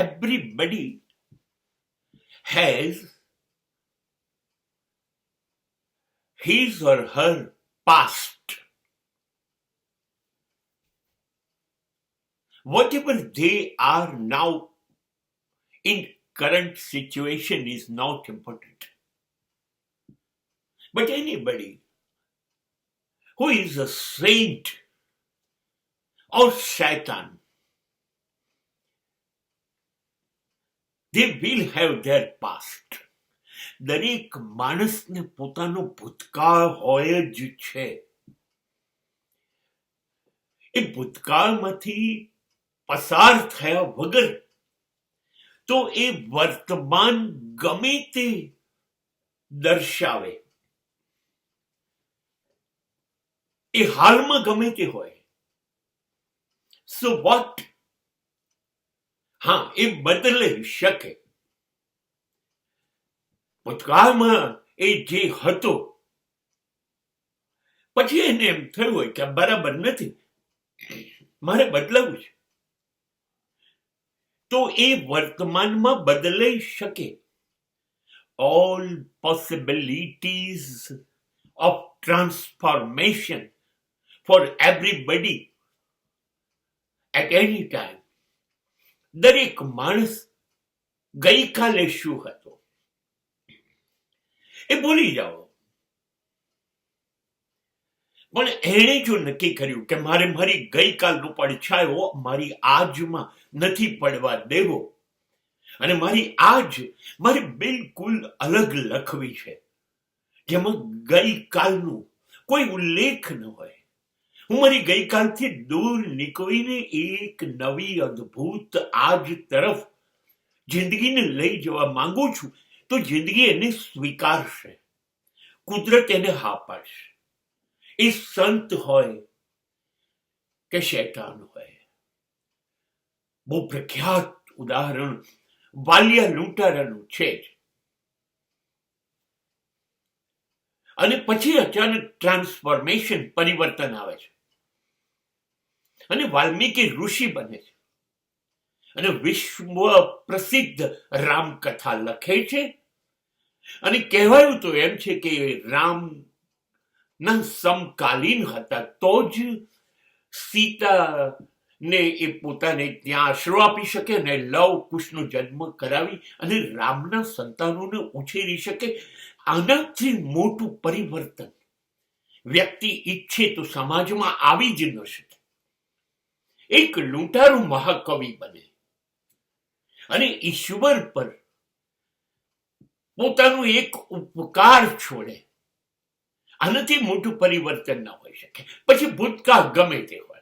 everybody has his or her past. Whatever they are now in current situation is not important. But anybody who is a saint or Satan, they will have their past. દરેક માણસને પોતાનો ભૂતકાળ હોય જ છે. એ ભૂતકાળમાંથી પસાર થયા વગર તો એ વર્તમાન ગમે તે દર્શાવે, એ હાલમાં ગમે તે હોય. So what? હા, એ બદલાઈ શકે. ભૂતકાળમાં એ જે હતો પછી એને એમ થયું હોય કે બરાબર નથી, મારે બદલાવું છે, તો એ વર્તમાનમાં બદલાઈ શકે. All possibilities of transformation for everybody at any time. દરેક માણસ ગઈકાલે શું હતો એ ભૂલી જાઓ. પણ એણે જો નક્કી કર્યું કે મારે મારી ગઈકાલનો પડછાયો મારી આજમાં નથી પડવા દેવો, અને મારી આજ મારે બિલકુલ અલગ લખવી છે, જેમાં ગઈકાલનું કોઈ ઉલ્લેખ ન હોય. હું મારી ગઈકાલથી દૂર નીકળીને એક નવી અદ્ભુત આજ તરફ જિંદગીને લઈ જવા માંગુ છું, તો જિંદગી એને સ્વીકારશે, કુદરત એને હા પાડશે. એ સંત હોય કે શૈતાન હોય. બહુ પ્રખ્યાત ઉદાહરણ વાલિયા લૂંટારાનું છે જ. અને પછી અચાનક ટ્રાન્સફોર્મેશન, પરિવર્તન આવે છે અને વાલ્મીકી ઋષિ બને છે અને વિશ્વ પ્રસિદ્ધ રામકથા લખે છે. અને કહેવાયું તો એમ છે કે રામ ના સમકાલીન હતા, તો જ સીતા ને એ પોતાને ત્યાં આશરો આપી શકે અને લવ કુશનો જન્મ કરાવી અને રામના સંતાનોને ઉછેરી શકે. આનાથી મોટું પરિવર્તન વ્યક્તિ ઈચ્છે તો સમાજમાં આવી જ ન શકે. એક લૂંટારું મહાકવિ બને અને ઈશ્વર પર પોતાનું એક ઉપકાર છોડે. આનાથી મોટું પરિવર્તન ન હોઈ શકે. પછી ભૂતકાળ ગમે તે હોય,